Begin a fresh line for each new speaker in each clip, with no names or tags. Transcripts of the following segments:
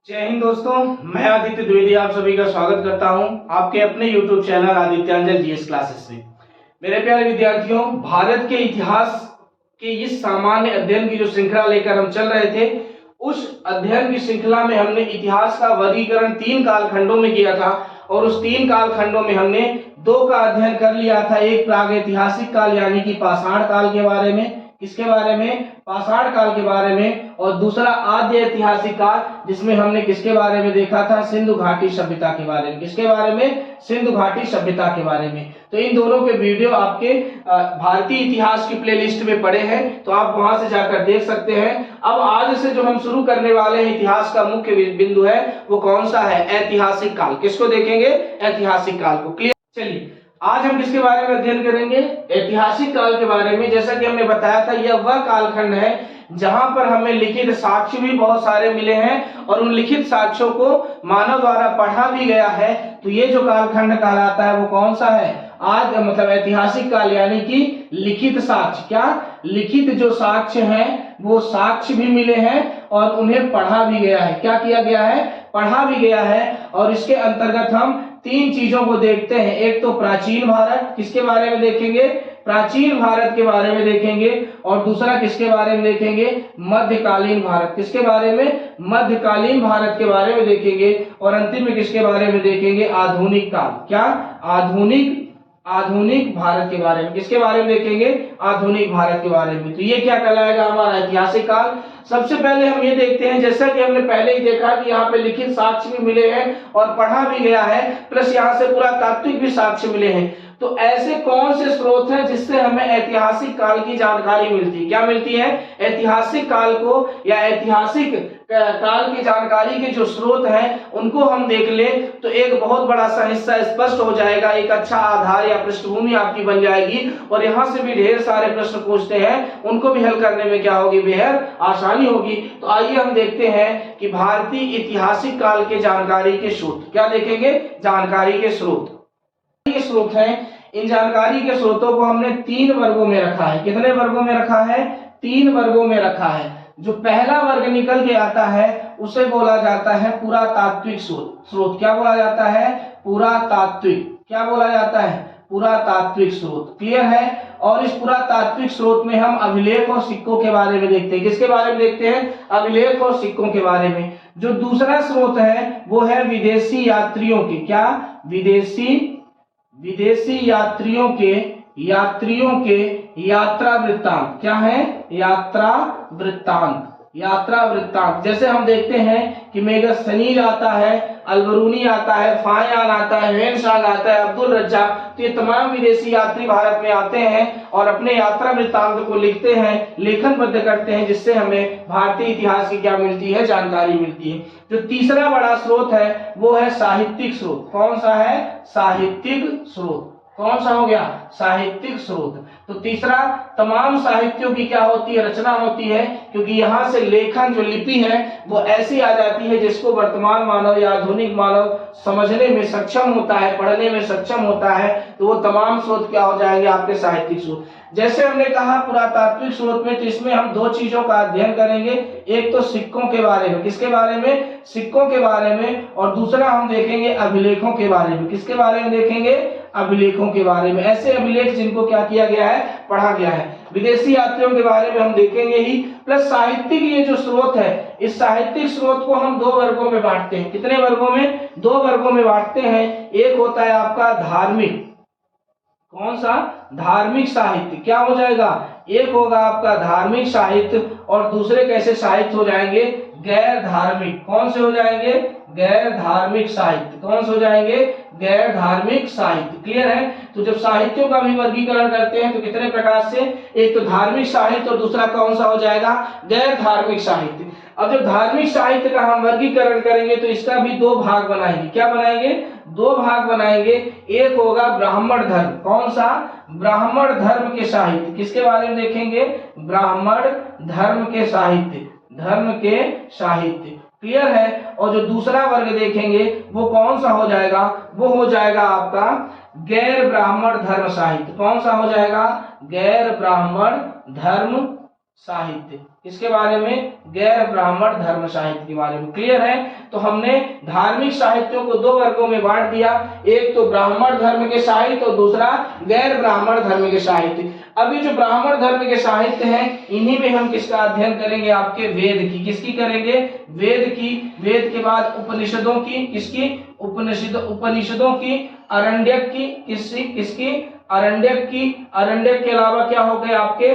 जय हिंद दोस्तों, मैं आदित्य द्विवेदी आप सभी का स्वागत करता हूं आपके अपने YouTube चैनल आदित्यांजल जीएस क्लासेस में। मेरे प्यारे विद्यार्थियों, भारत के इतिहास के इस सामान्य अध्ययन की जो श्रृंखला लेकर हम चल रहे थे, उस अध्ययन की श्रृंखला में हमने इतिहास का वर्गीकरण 3 कालखंडों में किया था और उस 3 कालखंडों में हमने 2 का अध्ययन कर लिया था। एक प्रागैतिहासिक काल यानी कि पाषाण काल के बारे में, किसके बारे में? पाषाण काल के बारे में, और दूसरा आद्य ऐतिहासिक काल जिसमें हमने किसके बारे में देखा था? सिंधु घाटी सभ्यता के बारे में। किसके बारे में? सिंधु घाटी सभ्यता के बारे में। तो इन दोनों के वीडियो आपके भारतीय इतिहास की प्लेलिस्ट में पड़े हैं, तो आप वहां से जाकर देख सकते हैं। अब आज से जो हम शुरू करने वाले हैं, इतिहास का मुख्य बिंदु है वो कौन सा है? ऐतिहासिक काल। किसको देखेंगे? ऐतिहासिक काल को। क्लियर? चलिए, आज हम किसके बारे में अध्ययन करेंगे? ऐतिहासिक काल के बारे में। जैसा कि हमने बताया था, यह वह कालखंड है जहां पर हमें लिखित साक्ष्य भी बहुत सारे मिले हैं और उन लिखित साक्ष्यों को मानव द्वारा पढ़ा भी गया है। तो ये जो कालखंड कहलाता है वो कौन सा है? आज मतलब ऐतिहासिक काल यानी कि लिखित साक्ष्य। क्या? लिखित जो साक्ष्य हैं वो साक्ष्य भी मिले हैं और उन्हें पढ़ा भी गया है। क्या किया गया है? पढ़ा भी गया है। और इसके अंतर्गत हम 3 चीजों को देखते हैं। एक तो प्राचीन भारत, किसके बारे में देखेंगे? प्राचीन भारत के बारे में देखेंगे। और दूसरा किसके बारे में देखेंगे? मध्यकालीन भारत। किसके बारे में? मध्यकालीन भारत के बारे में देखेंगे। और अंतिम में किसके बारे में देखेंगे? आधुनिक काल। क्या? आधुनिक भारत के बारे में। किसके बारे में देखेंगे? आधुनिक भारत के बारे में। तो ये क्या कहलाएगा? हमारा ऐतिहासिक काल। सबसे पहले हम ये देखते हैं, जैसा कि हमने पहले ही देखा कि यहाँ पे लिखित साक्ष्य भी मिले हैं और पढ़ा भी गया है, प्लस यहाँ से पुरातात्विक भी साक्ष्य मिले हैं। तो ऐसे कौन से स्रोत हैं जिससे हमें ऐतिहासिक काल की जानकारी मिलती है? क्या मिलती है? ऐतिहासिक काल को या ऐतिहासिक काल की जानकारी के जो स्रोत हैं उनको हम देख लें तो एक बहुत बड़ा सा हिस्सा स्पष्ट हो जाएगा। एक अच्छा आधार या पृष्ठभूमि आपकी बन जाएगी और यहाँ से भी ढेर सारे प्रश्न पूछते हैं, उनको भी हल करने में क्या होगी? बेहद आसानी होगी। तो आइए हम देखते हैं कि भारतीय ऐतिहासिक काल के जानकारी के स्रोत। क्या देखेंगे? जानकारी के स्रोत हैं। इन जानकारी के स्रोतों को हमने 3 वर्गों में रखा है। कितने वर्गों में रखा है? 3 वर्गों में रखा है। जो पहला वर्ग निकल के आता है उसे बोला जाता है पुरातात्विक स्रोत। क्या बोला जाता है? पुरातात्विक। क्या बोला जाता है? पुरातात्विक स्रोत। क्लियर है? और इस पुरातात्विक स्रोत में हम अभिलेख और सिक्कों के बारे में देखते हैं। किसके बारे में देखते हैं? अभिलेख और सिक्कों के बारे में। जो दूसरा स्रोत है वो है विदेशी यात्रियों के। क्या? विदेशी यात्रियों के यात्रा वृत्तांत। क्या है? यात्रा वृत्तांत। जैसे हम देखते हैं कि मेगस्थनीज आता है, अलबरूनी आता है, फायान आता है, हेनसांग आता है, अब्दुल रज्जा। तो ये तमाम विदेशी यात्री भारत में आते हैं और अपने यात्रा वृत्तांत को लिखते हैं, लेखनबद्ध करते हैं, जिससे हमें भारतीय इतिहास की क्या मिलती है? जानकारी मिलती है। जो तीसरा बड़ा स्रोत है वो है साहित्यिक स्रोत। कौन सा है? साहित्यिक स्रोत। कौन सा हो गया? साहित्यिक स्रोत। तो तीसरा, तमाम साहित्यों की क्या होती है? रचना होती है, क्योंकि यहाँ से लेखन जो लिपि है वो ऐसी आ जाती है जिसको वर्तमान मानव या आधुनिक मानव समझने में सक्षम होता है, पढ़ने में सक्षम होता है। तो वो तमाम स्रोत क्या हो जाएंगे? आपके साहित्यिक स्रोत। जैसे हमने कहा पुरातात्विक स्रोत में, तो इसमें हम 2 चीजों का अध्ययन करेंगे। एक तो सिक्कों के बारे में। किसके बारे में? सिक्कों के बारे में। और दूसरा हम देखेंगे अभिलेखों के बारे में। किसके बारे में देखेंगे? अभिलेखों के बारे में। ऐसे अभिलेख जिनको क्या किया गया है? पढ़ा गया है। विदेशी यात्रियों के बारे में हम देखेंगे ही, प्लस साहित्यिक ये जो स्रोत है, इस साहित्यिक स्रोत को हम 2 वर्गों में बांटते हैं। कितने वर्गों में? 2 वर्गों में बांटते हैं। एक होता है आपका धार्मिक। कौन सा? धार्मिक साहित्य। क्या हो जाएगा? एक होगा आपका धार्मिक साहित्य और दूसरे कैसे साहित्य हो जाएंगे? गैर धार्मिक। कौन से हो जाएंगे? गैर धार्मिक साहित्य। कौन से हो जाएंगे? गैर धार्मिक साहित्य। क्लियर है? तो जब साहित्यों का भी वर्गीकरण करते हैं तो कितने प्रकार से? एक तो धार्मिक साहित्य और दूसरा कौन सा हो जाएगा? गैर धार्मिक साहित्य। अब जब धार्मिक साहित्य का हम वर्गीकरण करेंगे तो इसका भी 2 भाग बनाएंगे। क्या बनाएंगे? 2 भाग बनाएंगे। एक होगा ब्राह्मण धर्म। कौन सा? ब्राह्मण धर्म के साहित्य। किसके बारे में देखेंगे? ब्राह्मण धर्म के साहित्य। क्लियर है? और जो दूसरा वर्ग देखेंगे वो कौन सा हो जाएगा? वो हो जाएगा आपका गैर ब्राह्मण धर्म साहित्य। कौन सा हो जाएगा? गैर ब्राह्मण धर्म साहित्य। किसके बारे में? गैर ब्राह्मण धर्म साहित्य के बारे में। क्लियर है? तो हमने धार्मिक साहित्यों को दो वर्गों में बांट दिया, एक तो ब्राह्मण धर्म के साहित्य और दूसरा गैर ब्राह्मण धर्म के साहित्य। अभी जो ब्राह्मण धर्म के साहित्य हैं, इन्हीं में हम किसका अध्ययन करेंगे? आपके वेद की। किसकी करेंगे? वेद की। वेद के बाद उपनिषदों की। किसकी? उपनिषदों की। अरण्यक की। किसकी? अरण्यक की। अरण्यक के अलावा क्या हो गए आपके?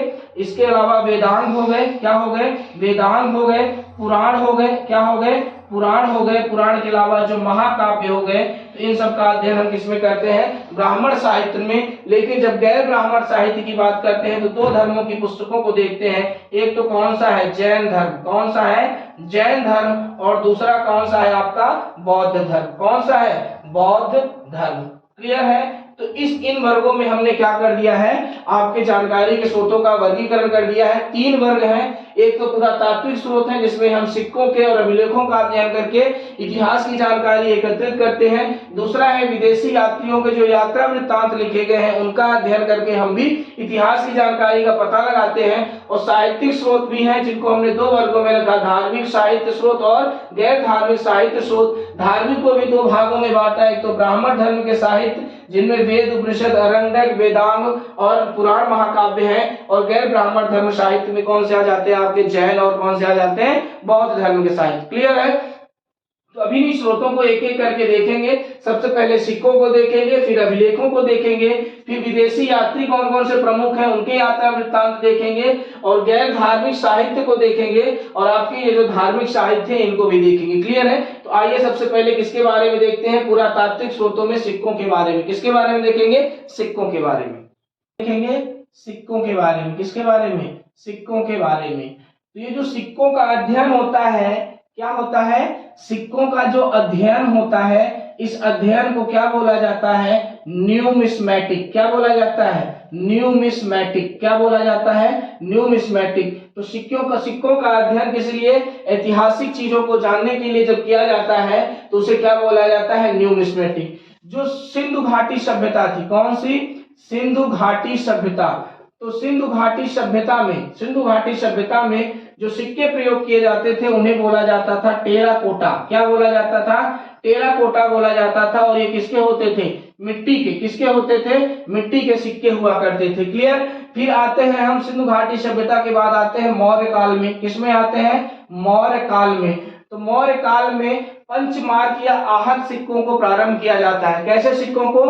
इसके अलावा वेदांग हो गए। क्या हो गए? वेदांग हो गए। पुराण हो गए। क्या हो गए? पुराण हो गए। पुराण के अलावा जो महाकाव्य हो गए, तो इन सब का अध्ययन हम किसमें करते हैं? ब्राह्मण साहित्य में। लेकिन जब गैर ब्राह्मण साहित्य की बात करते हैं तो दो धर्मों की पुस्तकों को देखते हैं। एक तो कौन सा है? जैन धर्म। कौन सा है? जैन धर्म। और दूसरा कौन सा है आपका? बौद्ध धर्म। कौन सा है? बौद्ध धर्म। क्लियर है? तो इन वर्गों में हमने क्या कर दिया है? आपके जानकारी के स्रोतों का वर्गीकरण कर दिया है। तीन वर्ग हैं। एक तो पुरातात्विक स्रोत है, जिसमें हम सिक्कों के और अभिलेखों का अध्ययन करके इतिहास की जानकारी एकत्रित करते हैं। दूसरा है विदेशी यात्रियों के जो यात्रा वृत्तांत लिखे गए हैं, उनका अध्ययन करके हम भी इतिहास की जानकारी का पता लगाते हैं। और साहित्यिक स्रोत भी हैं, जिनको हमने दो वर्गों में रखा, धार्मिक साहित्य स्रोत और गैर धार्मिक साहित्य स्रोत। धार्मिक को भी दो भागों में बांटा, एक तो ब्राह्मण धर्म के साहित्य जिनमें वेद, उपनिषद, अरण्यक, वेदांग और पुराण महाकाव्य हैं, और गैर ब्राह्मण धर्म साहित्य में कौन से आ जाते हैं आपके? जैन और कौन से आ जाते हैं? बौद्ध धर्म के साहित्य। क्लियर है? तो अभी इन स्रोतों को एक एक करके देखेंगे। सबसे पहले सिक्कों को देखेंगे, फिर अभिलेखों को देखेंगे, फिर विदेशी यात्री कौन कौन से प्रमुख हैं उनके यात्रा वृत्तांत देखेंगे, और गैर धार्मिक साहित्य को देखेंगे, और आपके ये जो धार्मिक साहित्य है इनको भी देखेंगे। क्लियर है? तो आइए सबसे पहले किसके बारे में देखते हैं? पुरातात्विक स्रोतों में सिक्कों के बारे में। किसके बारे में देखेंगे? सिक्कों के बारे में देखेंगे। सिक्कों के बारे में। किसके बारे में? सिक्कों के बारे में। तो ये जो सिक्कों का अध्ययन होता है, क्या होता है? सिक्कों का जो अध्ययन होता है, इस अध्ययन को क्या बोला जाता है? न्यूमिस्मेटिक। क्या बोला जाता है? न्यूमिस्मेटिक। क्या बोला जाता है? न्यूमिस्मेटिक। तो सिक्कों का अध्ययन किस लिए? ऐतिहासिक चीजों को जानने के लिए जब किया जाता है तो उसे क्या बोला जाता है? न्यूमिस्मेटिक। जो सिंधु घाटी सभ्यता थी, कौन सी? सिंधु घाटी सभ्यता। तो सिंधु घाटी सभ्यता में जो सिक्के प्रयोग किए जाते थे उन्हें बोला जाता था टेराकोटा। क्या बोला जाता था? टेराकोटा बोला जाता था। और ये किसके होते थे? मिट्टी के। किसके होते थे? मिट्टी के सिक्के हुआ करते थे। क्लियर? फिर आते हैं हम सिंधु घाटी सभ्यता के बाद आते हैं मौर्य काल में। किसमें आते हैं? मौर्य काल में। तो मौर्य काल में पंचमार्क या आहत सिक्कों को प्रारंभ किया जाता है। कैसे सिक्कों को?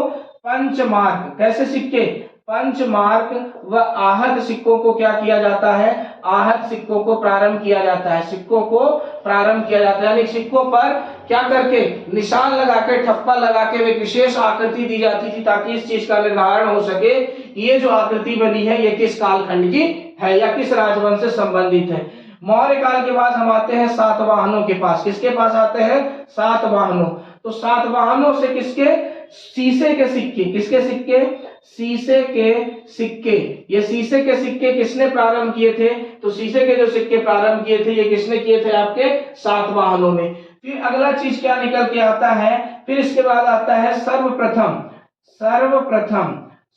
पंचमार्क। कैसे सिक्के? पंचमार्क व आहत सिक्कों को क्या किया जाता है? आहत सिक्कों को प्रारंभ किया जाता है। सिक्कों को प्रारंभ किया जाता है, यानी सिक्कों पर क्या करके? निशान लगा के, ठप्पा लगा के एक विशेष आकृति दी जाती थी, ताकि इस चीज का निर्धारण हो सके ये जो आकृति बनी है ये किस कालखंड की है या किस राजवंश से संबंधित है। मौर्य काल के बाद हम आते हैं सातवाहनों के पास। किसके पास आते हैं? सातवाहनों। तो सातवाहनों से किसके? शीशे के सिक्के। किसके सिक्के? शीशे के सिक्के। ये शीशे के सिक्के किसने प्रारंभ किए थे? तो शीशे के जो सिक्के प्रारंभ किए थे ये किसने किए थे? आपके सातवाहनों ने। फिर अगला चीज क्या निकल के आता है? फिर इसके बाद आता है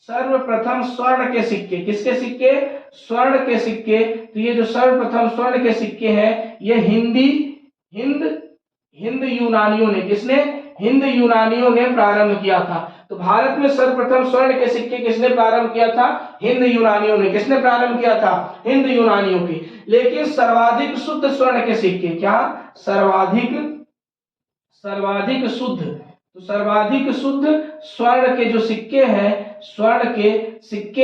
सर्वप्रथम स्वर्ण के सिक्के। किसके सिक्के? स्वर्ण के सिक्के। तो ये जो सर्वप्रथम स्वर्ण के सिक्के हैं ये हिंद यूनानियों ने, किसने? हिंद यूनानियों ने प्रारंभ किया था। तो भारत में सर्वप्रथम स्वर्ण के सिक्के किसने प्रारंभ किया था? हिंद यूनानियों ने। किसने प्रारंभ किया था? हिंद यूनानियों की। लेकिन सर्वाधिक शुद्ध स्वर्ण के सिक्के, क्या? सर्वाधिक शुद्ध। तो सर्वाधिक शुद्ध स्वर्ण के जो सिक्के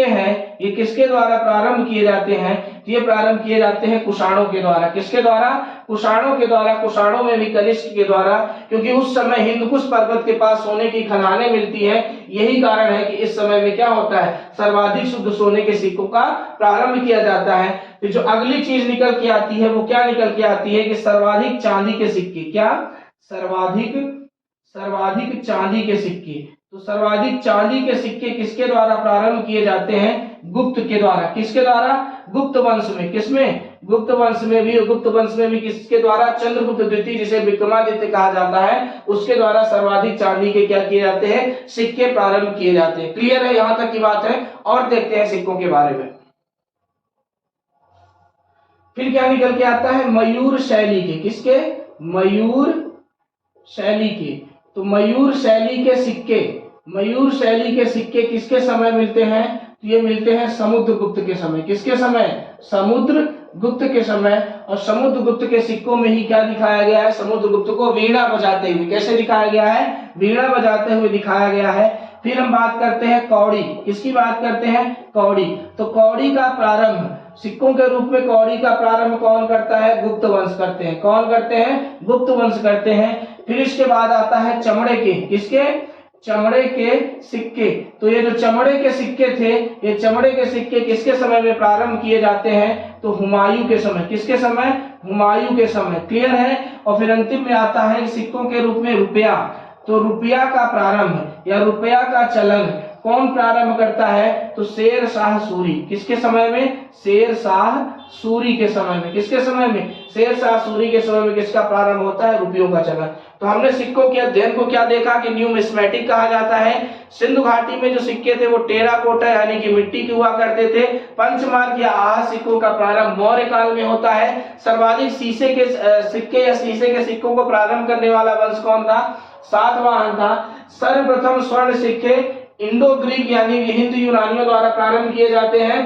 हैं, ये किसके द्वारा प्रारंभ किए जाते हैं? ये प्रारंभ किए जाते हैं कुषाणों के द्वारा। किसके द्वारा? कुषाणों के द्वारा। कुषाणों में भी कनिष्क के द्वारा, क्योंकि उस समय हिंदकुश पर्वत के पास सोने की खदानें मिलती हैं। यही कारण है कि इस समय में क्या होता है? सर्वाधिक शुद्ध सोने के सिक्कों का प्रारंभ किया जाता है। फिर जो अगली चीज निकल के आती है वो क्या निकल के आती है? कि सर्वाधिक चांदी के सिक्के। क्या? सर्वाधिक चांदी के सिक्के। तो सर्वाधिक चांदी के सिक्के किसके द्वारा प्रारंभ किए जाते हैं? गुप्त के द्वारा। किसके द्वारा? गुप्त वंश में। किसमें? गुप्त वंश में भी किसके द्वारा? चंद्रगुप्त द्वितीय, जिसे विक्रमादित्य कहा जाता है, उसके द्वारा सर्वाधिक चांदी के क्या किए जाते हैं? सिक्के प्रारंभ किए जाते हैं। क्लियर है? यहां तक की बात है। और देखते हैं सिक्कों के बारे में। फिर क्या निकल के आता है, मयूर शैली के, किसके, मयूर शैली के। तो मयूर शैली के सिक्के, मयूर शैली के सिक्के किसके समय मिलते हैं, तो ये मिलते हैं समुद्रगुप्त के समय। किसके समय, समुद्रगुप्त के समय। और समुद्रगुप्त के सिक्कों में ही क्या दिखाया गया है, समुद्रगुप्त को वीणा बजाते हुए, कैसे दिखाया गया है, वीणा बजाते हुए दिखाया गया है। फिर हम बात करते हैं कौड़ी, किसकी बात करते हैं, कौड़ी। तो कौड़ी का प्रारंभ, सिक्कों के रूप में कौड़ी का प्रारंभ कौन करता है, गुप्त वंश करते हैं। कौन करते हैं, गुप्त वंश करते हैं। फिर इसके बाद आता है चमड़े के, किसके, चमड़े के सिक्के। तो ये जो चमड़े के सिक्के थे, ये चमड़े के सिक्के किसके समय में प्रारंभ किए जाते हैं, तो हुमायूं के समय। किसके समय, हुमायूं के समय। क्लियर है। और फिर अंतिम में आता है सिक्कों के रूप में रुपया। तो रुपया का प्रारंभ या रुपया का चलन कौन प्रारंभ करता है, तो शेर शाह सूरी। किसके समय में, शेर शाह सूरी के समय में। किसके समय में, शेर शाह सूरी के समय में किसका प्रारंभ होता है, रुपयों का चलन। तो हमने सिक्कों के अध्ययन को क्या देखा कि न्यूमिस्मेटिक कहा जाता है। सिंधु घाटी में जो सिक्के थे वो टेराकोटा यानी कि मिट्टी के हुआ करते थे। पंचमार्क या आहा सिक्कों का प्रारंभ मौर्य काल में होता है। सर्वाधिक शीशे के सिक्के या शीशे के सिक्कों को प्रारंभ करने वाला वंश कौन था, सातवाहन था। सर्वप्रथम स्वर्ण सिक्के इंडो ग्रीक यानी हिंद यूनानियों द्वारा प्रारंभ किए जाते हैं।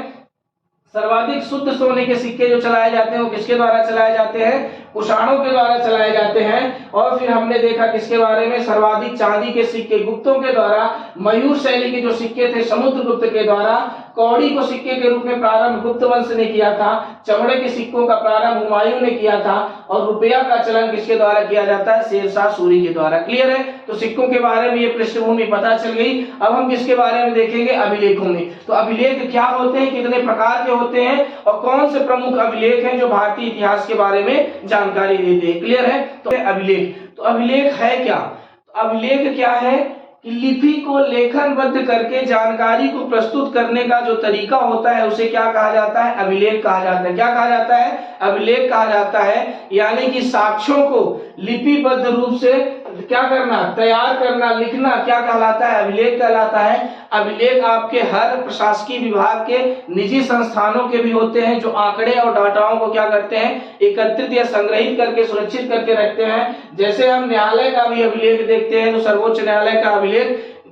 सर्वाधिक शुद्ध सोने के सिक्के जो चलाए जाते हैं वो किसके द्वारा चलाए जाते हैं, कुषाणों के द्वारा चलाए जाते हैं। और फिर हमने देखा किसके बारे में, सर्वाधिक चांदी के सिक्के गुप्तों के द्वारा। मयूर शैली के जो सिक्के थे समुद्रगुप्त के द्वारा। कौड़ी को सिक्के के रूप में प्रारंभ गुप्त वंश ने किया था। चमड़े के सिक्कों का प्रारंभ हुमायूं ने किया था। और रुपया का चलन किसके द्वारा किया जाता है, शेर शाह सूरी के द्वारा। क्लियर है। तो सिक्कों के बारे में ये पृष्ठभूमि पता चल गई। अब हम किसके बारे में देखेंगे, अभिलेखों में। तो अभिलेख क्या होते हैं, कितने प्रकार के होते हैं और कौन से प्रमुख अभिलेख हैं जो भारतीय इतिहास के बारे में जानकारी देते हैं। क्लियर है। तो अभिलेख, तो अभिलेख है क्या, तो अभिलेख क्या है कि लिपि को लेखनबद्ध करके जानकारी को प्रस्तुत करने का जो तरीका होता है उसे क्या कहा जाता है, अभिलेख कहा जाता है। क्या कहा जाता है, अभिलेख कहा जाता है। यानी कि साक्ष्यों को लिपिबद्ध रूप से क्या करना, तैयार करना, लिखना क्या कहलाता है, अभिलेख कहलाता है। अभिलेख आपके हर प्रशासकीय विभाग के निजी संस्थानों के भी होते हैं जो आंकड़े और डाटाओं को क्या करते हैं, एकत्रित या संग्रहित करके सुरक्षित करके रखते हैं। जैसे हम न्यायालय का भी अभिलेख देखते हैं तो सर्वोच्च न्यायालय का अभिलेख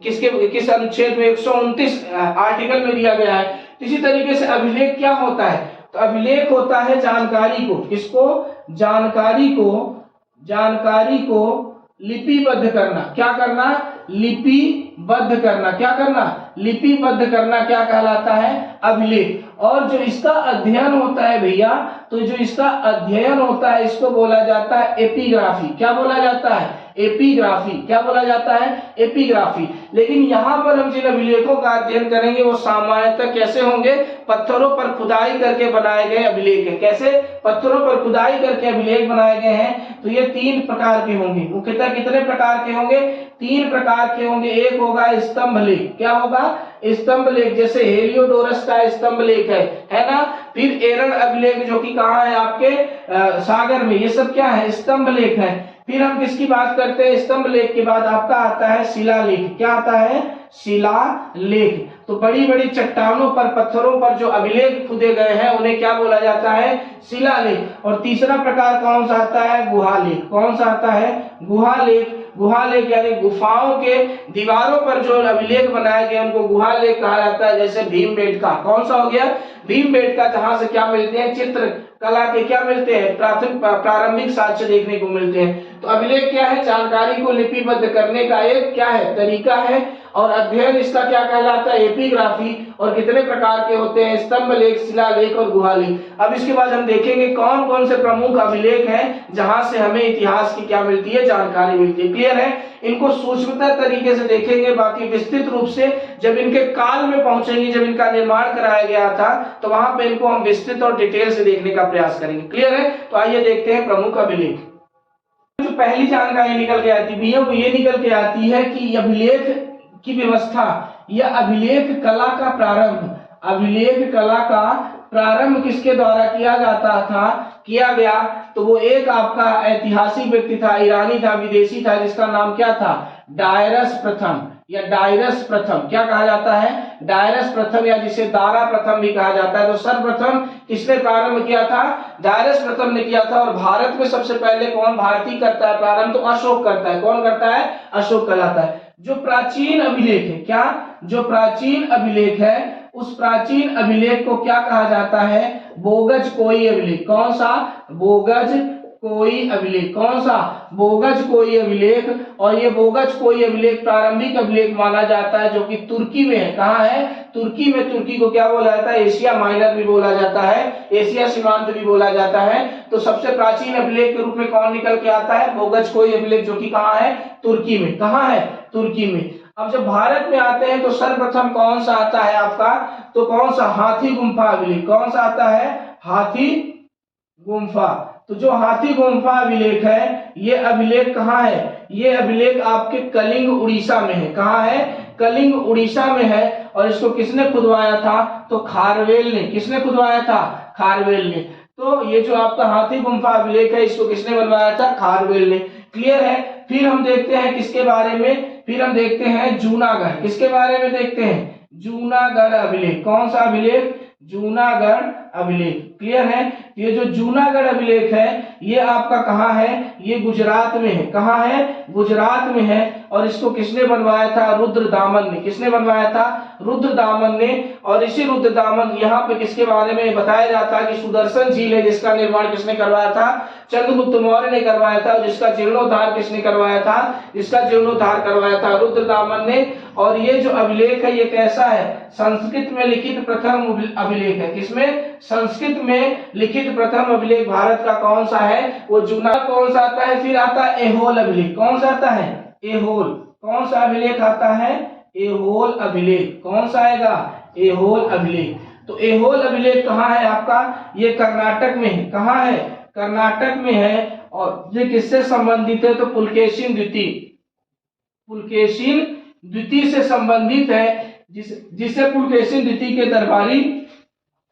किस अनुच्छेद में 129 आर्टिकल में दिया गया है। इसी तरीके से अभिलेख क्या होता है, तो अभिलेख होता है जानकारी को, किसको, जानकारी को लिपिबद्ध करना। क्या करना, लिपिबद्ध करना। क्या करना, लिपिबद्ध करना क्या कहलाता है, अभिलेख। और जो इसका अध्ययन होता है भैया, तो जो इसका अध्ययन होता है इसको बोला जाता है एपिग्राफी। क्या बोला जाता है, एपिग्राफी। क्या बोला जाता है, एपिग्राफी। लेकिन यहाँ पर हम जिन अभिलेखों का अध्ययन करेंगे वो सामान्यतः कैसे होंगे, पत्थरों पर खुदाई करके बनाए गए अभिलेख है। कैसे, पत्थरों पर खुदाई करके अभिलेख बनाए गए हैं। तो ये 3 प्रकार के होंगे। मुख्यतः कितने प्रकार के होंगे, 3 प्रकार के होंगे। एक होगा स्तंभ लेख। क्या होगा, स्तंभ लेख। जैसे हेलियोडोरस का स्तंभ लेख है ना। फिर एरन अभिलेख जो कि कहाँ है, आपके सागर में। ये सब क्या है, स्तंभ लेख है। फिर हम किसकी बात करते हैं, स्तंभ लेख के बाद आपका आता है शिलालेख। क्या आता है, शिलालेख। तो बड़ी बड़ी चट्टानों पर, पत्थरों पर जो अभिलेख खुदे गए हैं उन्हें क्या बोला जाता है, शिलालेख। और तीसरा प्रकार कौन सा आता है, गुहालेख। कौन सा आता है, गुहालेख। गुहालेख यानी गुफाओं के दीवारों पर जो अभिलेख बनाए गए उनको गुहालेख कहा जाता है। जैसे भीमबेटका, कौन सा हो गया, भीमबेटका, जहां से क्या मिलते हैं, चित्र कला के क्या मिलते हैं, प्रारंभिक साक्ष्य देखने को मिलते हैं। तो अभिलेख क्या है, जानकारी को लिपिबद्ध करने का एक क्या है, तरीका है। और अध्ययन इसका क्या कहलाता है, एपिग्राफी। और कितने प्रकार के होते हैं, स्तंभ लेख, शिलालेख और गुहालेख। अब इसके बाद हम देखेंगे कौन कौन से प्रमुख अभिलेख हैं जहां से हमें इतिहास की क्या मिलती है, जानकारी मिलती है। क्लियर है। इनको सूक्ष्मता तरीके से देखेंगे, बाकी विस्तृत रूप से जब इनके काल में पहुंचेंगे, जब इनका निर्माण कराया गया था तो वहां पे इनको हम विस्तृत और डिटेल से देखने का प्रयास करेंगे। क्लियर है। तो आइए देखते हैं प्रमुख अभिलेख। जो पहली जानकारी निकल के आती है वो ये निकल के आती है कि अभिलेख की व्यवस्था या अभिलेख कला का प्रारंभ, अभिलेख कला का प्रारंभ किसके द्वारा किया जाता था, किया गया, तो वो एक आपका ऐतिहासिक व्यक्ति था, ईरानी था, विदेशी था, जिसका नाम क्या था, डायरस प्रथम। या डायरस प्रथम, क्या कहा जाता है, डायरस प्रथम, या जिसे दारा प्रथम भी कहा जाता है। तो सर्वप्रथम किसने प्रारंभ किया था, डायरस प्रथम ने किया था। और भारत में सबसे पहले कौन भारतीय करता है प्रारंभ, तो अशोक करता है। कौन करता है, अशोक कहलाता है। जो प्राचीन अभिलेख है, क्या, जो प्राचीन अभिलेख है, उस प्राचीन अभिलेख को क्या कहा जाता है, बोगज कोई अभिलेख। कौन सा, बोगज कोई अभिलेख। कौन सा, बोगज कोई अभिलेख। और ये बोगज कोई अभिलेख प्रारंभिक अभिलेख माना जाता है, जो कि तुर्की में है। कहाँ है, तुर्की में। तुर्की को क्या बोला जाता है, एशिया माइनर भी बोला जाता है, एशिया सीमांत भी बोला जाता है। तो सबसे प्राचीन अभिलेख के रूप में कौन निकल के आता है, बोगज कोई अभिलेख, जो कि कहाँ है, तुर्की में। कहाँ है, तुर्की में। अब जब भारत में आते हैं तो सर्वप्रथम कौन सा आता है आपका, तो कौन सा, हाथी गुम्फा अभिलेख। कौन सा आता है, हाथी गुम्फा। तो जो हाथी गुम्फा अभिलेख है, ये अभिलेख कहाँ है, ये अभिलेख आपके कलिंग उड़ीसा में है। कहाँ है, कलिंग उड़ीसा में है। और इसको किसने खुदवाया था, तो खारवेल ने। किसने खुदवाया था, खारवेल ने। तो ये जो आपका हाथी गुम्फा अभिलेख है, इसको किसने बनवाया था, खारवेल ने। क्लियर है। फिर हम देखते हैं किसके बारे में, फिर हम देखते हैं जूनागढ़। किसके बारे में देखते हैं, जूनागढ़ अभिलेख। कौन सा अभिलेख, जूनागढ़ अभिलेख। क्लियर है। ये जो जूनागढ़ अभिलेख है, ये आपका कहाँ है, ये गुजरात में है। कहाँ है, गुजरात में है। और इसको किसने बनवाया था, रुद्रदामन ने। किसने बनवाया था, रुद्रदामन ने। और इसी रुद्रदामन, यहाँ पे किसके बारे में बताया जाता है कि सुदर्शन झील है, जिसका निर्माण किसने करवाया था, चंद्रगुप्त मौर्य ने करवाया था। और जिसका जीर्णोद्धार किसने करवाया था, जिसका जीर्णोद्धार करवाया था रुद्रदामन ने। और ये जो अभिलेख है, ये कैसा है, संस्कृत में लिखित प्रथम अभिलेख है। किसमें, संस्कृत में लिखित प्रथम अभिलेख भारत का कौन सा है, वो जूनागढ़। कौन सा आता है, फिर आता है एहोल अभिलेख। कौन सा आता है, एहोल। कौन सा अभिलेख आता है, एहोल अभिलेख। कौन सा आएगा, एहोल अभिलेख। तो एहोल अभिलेख कहाँ है आपका, ये कर्नाटक में है। कहाँ है, कर्नाटक में है। और ये किससे संबंधित है, तो पुलकेशिन द्वितीय, पुलकेशिन द्वितीय से संबंधित है, जिसे पुलकेशिन द्वितीय के दरबारी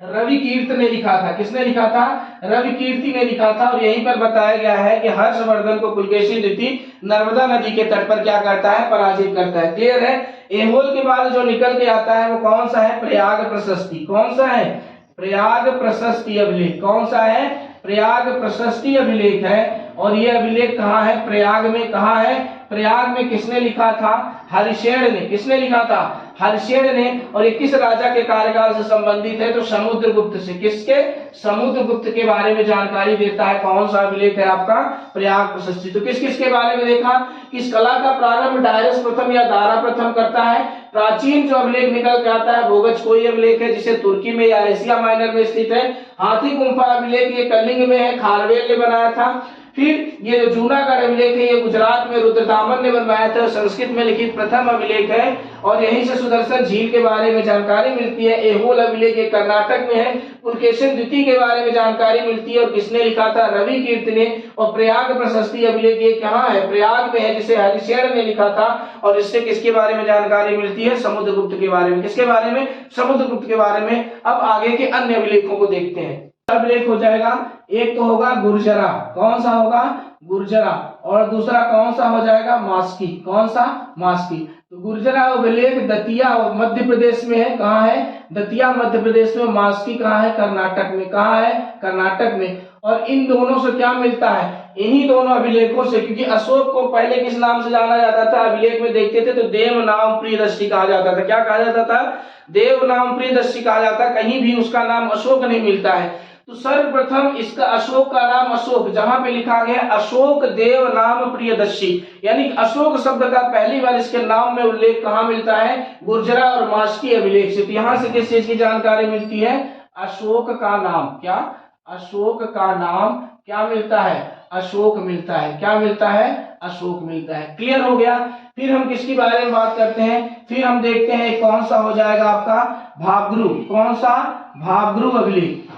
रवि कीर्त ने लिखा था। किसने लिखा था, रवि कीर्ति ने लिखा था। और यहीं पर बताया गया है कि हर्षवर्धन को पुलकेशिन द्वितीय नर्मदा नदी के तट पर क्या करता है, पराजित करता है। क्लियर है। एहोल के बाद जो निकल के आता है वो कौन सा है, प्रयाग प्रशस्ति। कौन सा है, प्रयाग प्रशस्ति अभिलेख। कौन सा है, प्रयाग प्रशस्ति अभिलेख है। और ये अभिलेख कहाँ है, प्रयाग में। कहाँ है, प्रयाग में। किसने लिखा था, हरिशेन ने। किसने लिखा था, हरिशेन ने। और ये किस राजा के कार्यकाल से संबंधित है, तो समुद्रगुप्त से। किसके, समुद्रगुप्त के बारे में जानकारी देता है। कौन सा अभिलेख है आपका, प्रयाग प्रशस्ति। तो किस किस के बारे में देखा, इस कला का प्रारंभ डायरस प्रथम या दारा प्रथम करता है। प्राचीन जो अभिलेख निकल के आता है, बोगज कोई अभिलेख है, जिसे तुर्की में या एशिया माइनर में स्थित है। हाथी गुम्फा अभिलेख ये कलिंग में है, खारवेल ने बनाया था। फिर ये जो जूनागढ़ अभिलेख है, ये गुजरात में रुद्रदामन ने बनवाया था। संस्कृत में लिखित प्रथम अभिलेख है। और यहीं से सुदर्शन झील के बारे में जानकारी मिलती है। एहोल अभिलेख ये कर्नाटक में है। पुलकेशिन द्वितीय के बारे में जानकारी मिलती है, और किसने लिखा था, रवि कीर्ति ने। और प्रयाग प्रशस्ति अभिलेख ये कहाँ है, प्रयाग में है, जिसे हरिशेन ने लिखा था। और इससे किसके बारे में जानकारी मिलती है, समुद्रगुप्त के बारे में। किसके बारे में, समुद्रगुप्त के बारे में। अब आगे के अन्य अभिलेखों को देखते हैं। अभिलेख हो जाएगा, एक तो होगा गुर्जरा। कौन सा होगा, गुर्जरा। और दूसरा कौन सा हो जाएगा, मास्की। कौन सा, मास्की। तो गुर्जरा अभिलेख दतिया मध्य प्रदेश में है। कहाँ है, दतिया मध्य प्रदेश में। मास्की कहाँ है, कर्नाटक में। कहाँ है, कर्नाटक में। और इन दोनों से क्या मिलता है, इन्हीं दोनों अभिलेखों से। क्योंकि अशोक को पहले किस नाम से जाना जाता था, अभिलेख में देखते थे तो देव नाम प्रियदर्शी कहा जाता था। क्या कहा जाता था, देव नाम प्रियदर्शी कहा जाता। कहीं भी उसका नाम अशोक नहीं मिलता है। तो सर्वप्रथम इसका अशोक का नाम, अशोक जहां पे लिखा गया अशोक देव नाम प्रियदर्शी, यानी अशोक शब्द का पहली बार इसके नाम में उल्लेख कहाँ मिलता है, गुर्जरा और मास्की अभिलेख से। तो यहाँ से किस चीज की जानकारी मिलती है, अशोक का नाम। क्या, अशोक का नाम क्या मिलता है, अशोक मिलता है। क्या मिलता है, अशोक मिलता है। क्लियर हो गया। फिर हम किसके बारे में बात करते हैं, फिर हम देखते हैं कौन सा हो जाएगा आपका, भाब्रू। कौन सा, भाब्रू अभिलेख।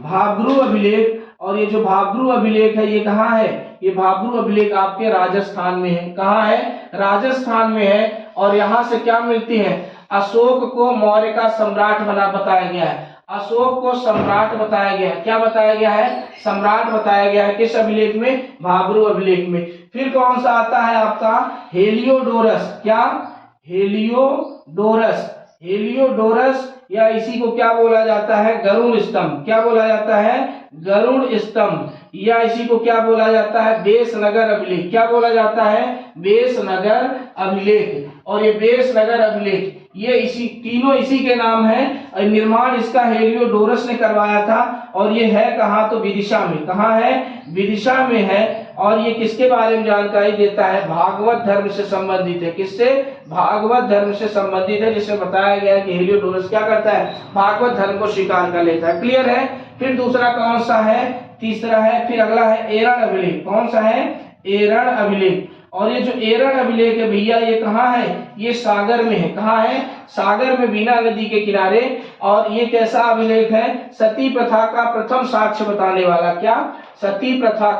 भाब्रू अभिलेख। और ये जो भाब्रू अभिलेख है ये कहाँ है, ये भाब्रू अभिलेख आपके राजस्थान में है। कहाँ है, राजस्थान में है। और यहाँ से क्या मिलती है, अशोक को मौर्य का सम्राट बना बताया गया है। अशोक को सम्राट बताया गया है। क्या बताया गया है, सम्राट बताया गया है। किस अभिलेख में, भाब्रू अभिलेख में। फिर कौन सा आता है आपका, हेलियोडोरस। क्या, हेलियोडोरस। हेलियोडोरस या इसी को क्या बोला जाता है, गरुड़ स्तंभ। क्या बोला जाता है, गरुड़ स्तंभ। या इसी को क्या बोला जाता है, बेसनगर अभिलेख। क्या बोला जाता है, बेसनगर अभिलेख। और ये बेसनगर अभिलेख ये इसी तीनों इसी के नाम है। निर्माण इसका हेलियोडोरस ने करवाया था और ये है कहाँ, तो विदिशा में। कहाँ है, विदिशा में है। और ये किसके बारे में जानकारी देता है, भागवत धर्म से संबंधित है। किससे, भागवत धर्म से संबंधित है, जिसमें बताया गया है कि हेलियोडोरस क्या करता है, भागवत धर्म को स्वीकार कर लेता है। क्लियर है। फिर दूसरा कौन सा है, तीसरा है, फिर अगला है एरण अभिलेख। कौन सा है, एरण अभिलेख। और ये जो एरण अभिलेख है भैया, ये कहाँ है, ये सागर में है। कहाँ है, सागर में, बीना नदी के किनारे। और ये कैसा अभिलेख है, सती प्रथा का प्रथम साक्ष्य बताने वाला। क्या, सती प्रथा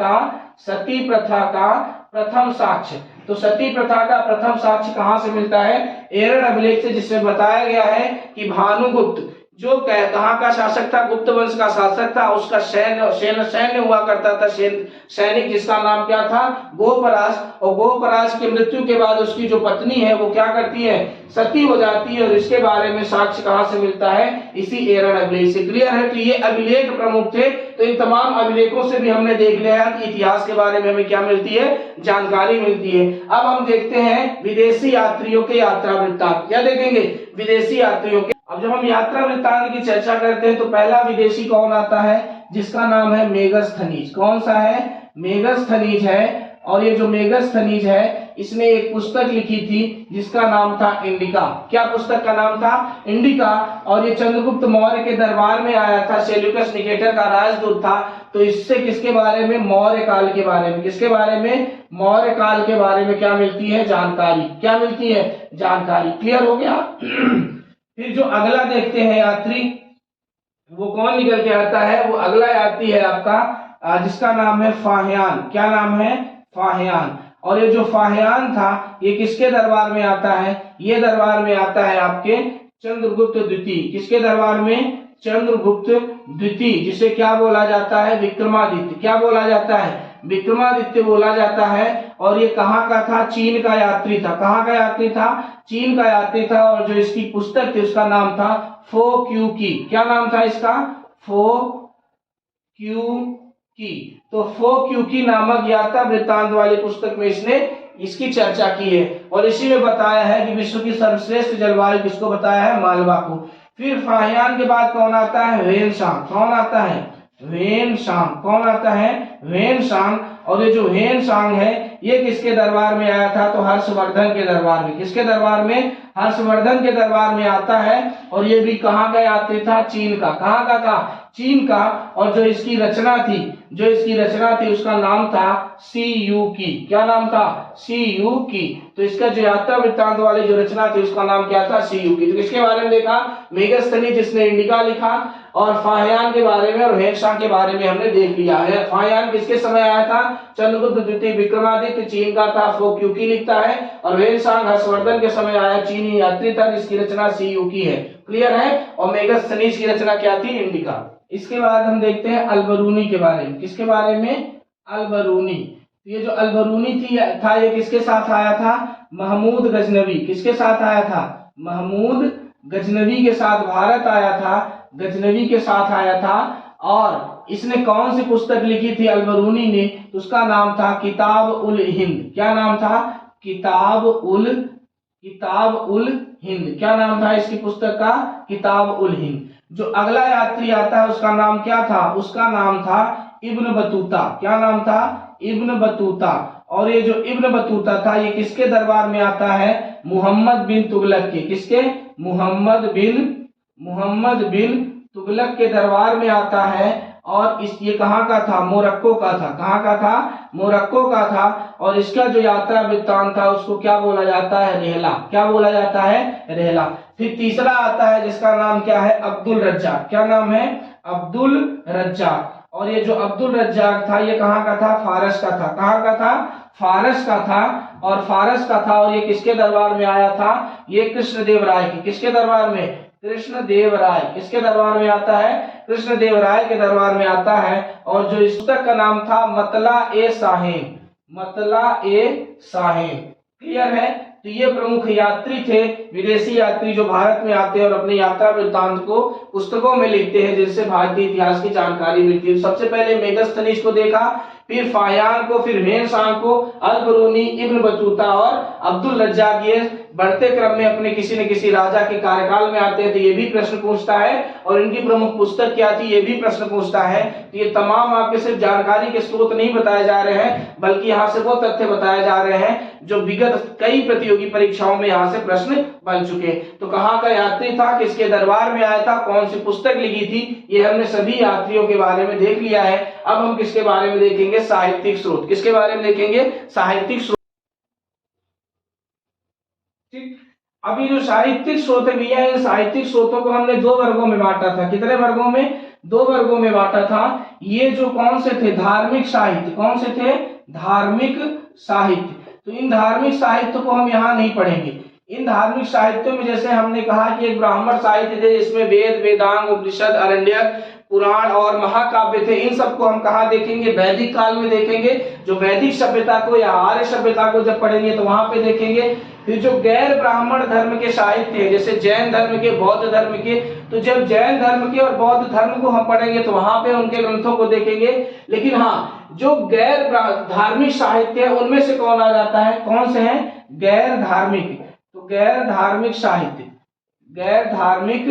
का प्रथम साक्ष्य। तो सती प्रथा का प्रथम साक्ष्य कहाँ से मिलता है, एरण अभिलेख से, जिसमें बताया गया है कि भानुगुप्त जो कहाँ का शासक था, गुप्त वंश का शासक था, उसका सैन्य हुआ करता था, सैनिक, जिसका नाम क्या था, गोपराज। और गोपराज की मृत्यु के बाद उसकी जो पत्नी है वो क्या करती है, सती हो जाती है। और इसके बारे में साक्ष्य कहाँ से मिलता है, इसी एरण अभिलेख से। क्लियर है। तो ये अभिलेख प्रमुख थे। तो इन तमाम अभिलेखों से भी हमने देख लिया कि इतिहास के बारे में हमें क्या मिलती है, जानकारी मिलती है। अब हम देखते हैं विदेशी यात्रियों के यात्रा वृत्तांत। क्या देखेंगे, विदेशी यात्रियों के। अब जब हम यात्रा वृत्तांत की चर्चा करते हैं तो पहला विदेशी कौन आता है, जिसका नाम है मेगस्थनीज। कौन सा है, मेगस्थनीज है। और ये जो मेगस्थनीज है, इसने एक पुस्तक लिखी थी जिसका नाम था इंडिका। क्या पुस्तक का नाम था, इंडिका। और ये चंद्रगुप्त मौर्य के दरबार में आया था, सेल्यूकस निकेटर का राजदूत था। तो इससे किसके बारे में, मौर्य काल के बारे में, किसके बारे में, मौर्य काल के बारे में क्या मिलती है, जानकारी। क्या मिलती है, जानकारी। क्लियर हो गया। फिर जो अगला देखते हैं यात्री, वो कौन निकल के आता है, वो अगला यात्री है आपका जिसका नाम है फाहियान। क्या नाम है, फाहियान। और ये जो फाहियान था ये किसके दरबार में आता है, ये दरबार में आता है आपके चंद्रगुप्त द्वितीय। किसके दरबार में, चंद्रगुप्त द्वितीय, जिसे क्या बोला जाता है, विक्रमादित्य। क्या बोला जाता है, विक्रमादित्य बोला जाता है। और ये कहाँ का था, चीन का यात्री था। कहाँ का यात्री था, चीन का यात्री था। और जो इसकी पुस्तक थी उसका नाम था फो क्यू की। क्या नाम था इसका, फो क्यू की। तो फो क्यू की नामक यात्रा वृत्तांत वाली पुस्तक में इसने इसकी चर्चा की है। और इसी में बताया है कि विश्व की सर्वश्रेष्ठ जलवायु किसको बताया है, मालवा को। फिर फाहियान के बाद कौन आता है, ह्वेनसांग। कौन आता है, ह्वेनसांग। कौन आता है, ह्वेनसांग। और ये जो ह्वेनसांग है ये किसके दरबार में आया था, तो हर्षवर्धन के दरबार में। किसके दरबार में, हर्षवर्धन के दरबार में आता है। और ये भी कहाँ का यात्री था, चीन का। कहाँ का था, चीन का। और जो इसकी रचना थी उसका नाम था सी यू की। क्या नाम था, सी यू की। तो इसका जो यात्रा वृत्तांत वाली जो रचना थी उसका नाम क्या था, सी यू की। तो किसके बारे में देखा, मेगस्थनीज जिसने इंडिका लिखा। और फाहियान के बारे में और ह्वेनसांग के बारे में हमने देख लिया है। फाहियान किसके समय आया था, चंद्रगुप्त द्वितीय विक्रमादित्य चीन का था, फो क्यू की लिखता है। और ह्वेनसांग हर्षवर्धन के समय आया, चीनी यात्री था जिसकी रचना सी यू की है। क्लियर है। और मेगस्थनीज की रचना क्या थी, इंडिका। इसके बाद हम देखते हैं अलबरूनी के बारे में। किसके बारे में, अलबरूनी। ये जो अलबरूनी था ये किसके साथ आया था, महमूद गजनवी। किसके साथ आया था, महमूद गजनवी के साथ भारत आया था, गजनवी के साथ आया था। और इसने कौन सी पुस्तक लिखी थी अलबरूनी ने, तो उसका नाम था किताब उल हिंद। क्या नाम था, किताब उल हिंद। क्या नाम था इसकी पुस्तक का, किताब उल हिंद। जो अगला यात्री आता है उसका नाम क्या था, उसका नाम था इब्न बतूता। क्या नाम था, इब्न बतूता। और ये जो इब्न बतूता था ये किसके दरबार में आता है, मोहम्मद बिन तुगलक के। किसके, मोहम्मद बिन तुगलक के दरबार में आता है। और ये कहाँ का था, मोरक्को का था। कहाँ का था, मोरक्को का था। और इसका जो यात्रा वृत्तांत था उसको क्या बोला जाता है, रेहला। क्या बोला जाता है, रेहला। फिर तीसरा आता है जिसका नाम क्या है, अब्दुल रज्जाक। क्या नाम है, अब्दुल रज्जाक। और ये जो अब्दुल रज्जाक था ये कहाँ का था, फारस का था। कहाँ का था, फारस का था। और फारस का था। और ये किसके दरबार में आया था, ये कृष्णदेवराय के। किसके दरबार में, कृष्णदेवराय। किसके दरबार में आता है, कृष्णदेवराय के दरबार में आता है। और जो इस पुस्तक का नाम था मतला ए साहिन। मतला ए साहिन। क्लियर है। तो ये प्रमुख यात्री थे, विदेशी यात्री जो भारत में आते हैं और अपने यात्रा वृत्तांत को पुस्तकों में लिखते हैं, जिससे भारतीय इतिहास की जानकारी मिलती है। सबसे पहले मेगस्थनीज को देखा, फिर फाहियान को, फिर ह्वेन-सांग को, अल-बरूनी, इब्न बतूता और अब्दुल रज्जाक। ये बढ़ते क्रम में अपने किसी न किसी राजा के कार्यकाल में आते हैं, तो ये भी प्रश्न पूछता है। और इनकी प्रमुख पुस्तक क्या थी, ये भी प्रश्न पूछता है। तो ये तमाम आपके सिर्फ जानकारी के स्रोत नहीं बताए जा रहे हैं, बल्कि यहाँ से वो तथ्य बताए जा रहे हैं जो विगत कई प्रतियोगी परीक्षाओं में यहाँ से प्रश्न बन चुके। तो कहाँ का यात्री था, किसके दरबार में आया था, कौन सी पुस्तक लिखी थी, ये हमने सभी यात्रियों के बारे में देख लिया है। अब हम किसके बारे में देखेंगे, साहित्यिक स्रोत। किसके बारे में देखेंगे, साहित्यिक स्रोत। अभी जो साहित्यिक स्रोत है भैया, इन साहित्यिक स्रोतों को हमने दो वर्गों में बांटा था। कितने वर्गों में, दो वर्गों में बांटा था। ये जो कौन से थे, धार्मिक साहित्य। कौन से थे, धार्मिक साहित्य। तो इन धार्मिक साहित्य को हम यहाँ नहीं पढ़ेंगे। इन धार्मिक साहित्यों में जैसे हमने कहा कि एक ब्राह्मण साहित्य थे, इसमें वेद, वेदांग, उपनिषद, अरण्यक, पुराण और महाकाव्य थे। इन सबको हम कहाँ देखेंगे, वैदिक काल में देखेंगे। जो वैदिक सभ्यता को या आर्य सभ्यता को जब पढ़ेंगे तो वहां पे देखेंगे। फिर जो गैर ब्राह्मण धर्म के साहित्य है, जैसे जैन धर्म के, बौद्ध धर्म के, तो जब जैन धर्म के और बौद्ध धर्म को हम पढ़ेंगे तो वहां पे उनके ग्रंथों को देखेंगे। लेकिन हाँ, जो गैर धार्मिक साहित्य है उनमें से कौन आ जाता है, कौन से हैं, गैर धार्मिक। तो गैर धार्मिक साहित्य, गैर धार्मिक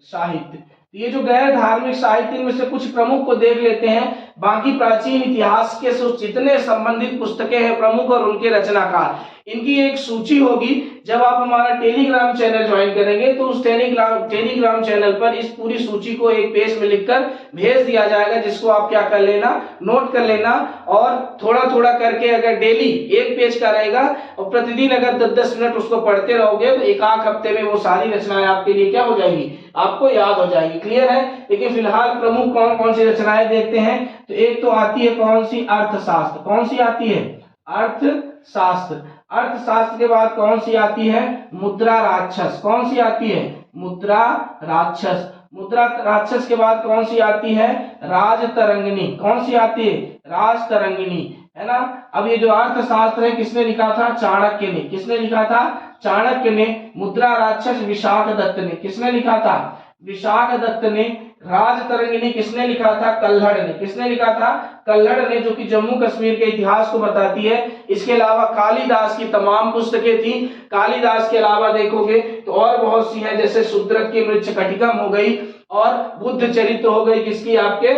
साहित्य। ये जो गैर धार्मिक साहित्य में से कुछ प्रमुख को देख लेते हैं। बाकी प्राचीन इतिहास के जितने संबंधित पुस्तकें हैं प्रमुख और उनके रचनाकार, इनकी एक सूची होगी। जब आप हमारा टेलीग्राम चैनल ज्वाइन करेंगे तो उस टेलीग्राम चैनल पर इस पूरी सूची को एक पेज में लिखकर भेज दिया जाएगा, जिसको आप क्या कर लेना, नोट कर लेना। और थोड़ा थोड़ा करके अगर डेली एक पेज का रहेगा और प्रतिदिन अगर 10-10 मिनट उसको पढ़ते रहोगे तो एक आध हफ्ते में वो सारी रचनाएं आपके लिए क्या हो जाएंगी, आपको याद हो जाएगी। क्लियर है। लेकिन फिलहाल प्रमुख कौन कौन सी रचनाएं देखते हैं। तो एक तो आती है कौन सी, अर्थशास्त्र। कौन सी आती है, अर्थशास्त्र। अर्थशास्त्र के बाद कौन सी आती है, मुद्रा राक्षस। कौन सी आती है, मुद्रा राक्षस। मुद्रा राक्षस के बाद कौन सी आती है, राजतरंगिणी। कौन सी आती है, राजतरंगिणी, है ना। अब ये जो अर्थशास्त्र है किसने लिखा था, चाणक्य ने। किसने लिखा था, चाणक्य ने। मुद्रा राक्षस विशाख दत्त ने। किसने लिखा था, विशाख दत्त ने। राजतरंगिणी किसने लिखा था, कल्हड़ ने। किसने लिखा था, कल्हड़ ने, जो कि जम्मू कश्मीर के इतिहास को बताती है। इसके अलावा कालिदास की तमाम पुस्तकें थी। कालिदास के अलावा देखोगे तो और बहुत सी हैं, जैसे शूद्रक की मृच्छकटिकम हो गई और बुद्ध चरित्र हो गई, किसकी, आपके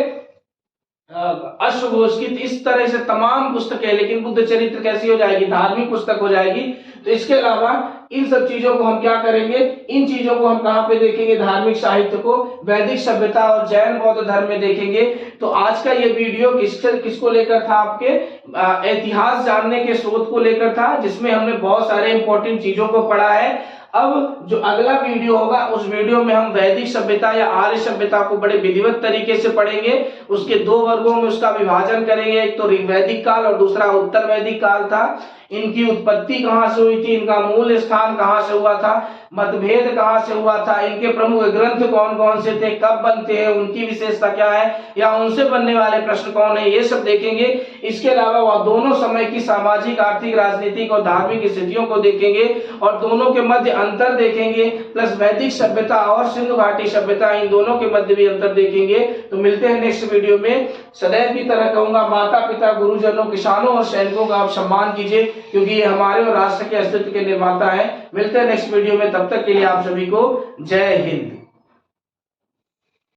अश्वघोष की। इस तरह से तमाम पुस्तकें। लेकिन बुद्ध चरित्र कैसी हो जाएगी, धार्मिक पुस्तक हो जाएगी। तो इसके अलावा इन सब चीजों को हम क्या करेंगे, इन चीजों को हम कहाँ पे देखेंगे, धार्मिक साहित्य को वैदिक सभ्यता और जैन बौद्ध धर्म में देखेंगे। तो आज का ये वीडियो किसको लेकर था, आपके इतिहास जानने के स्रोत को लेकर था, जिसमें हमने बहुत सारे इंपॉर्टेंट चीजों को पढ़ा है। अब जो अगला वीडियो होगा उस वीडियो में हम वैदिक सभ्यता या आर्य सभ्यता को बड़े विधिवत तरीके से पढ़ेंगे। उसके दो वर्गों में उसका विभाजन करेंगे, एक तो ऋग्वैदिक काल और दूसरा उत्तर वैदिक काल था। इनकी उत्पत्ति कहाँ से हुई थी, इनका मूल स्थान कहाँ से हुआ था, मतभेद कहाँ से हुआ था, इनके प्रमुख ग्रंथ कौन कौन से थे, कब बनते हैं, उनकी विशेषता क्या है, या उनसे बनने वाले प्रश्न कौन है, ये सब देखेंगे। इसके अलावा वह दोनों समय की सामाजिक, आर्थिक, राजनीतिक और धार्मिक स्थितियों को देखेंगे और दोनों के मध्य अंतर देखेंगे। प्लस वैदिक सभ्यता और सिंधु घाटी सभ्यता, इन दोनों के मध्य भी अंतर देखेंगे। तो मिलते हैं नेक्स्ट वीडियो में। सदैव की तरह कहूंगा, माता पिता, गुरुजनों, किसानों और सैनिकों का आप सम्मान कीजिए, क्योंकि ये हमारे और राष्ट्र के अस्तित्व के निर्माता है। मिलते हैं नेक्स्ट वीडियो में, तब तक के लिए आप सभी को जय हिंद।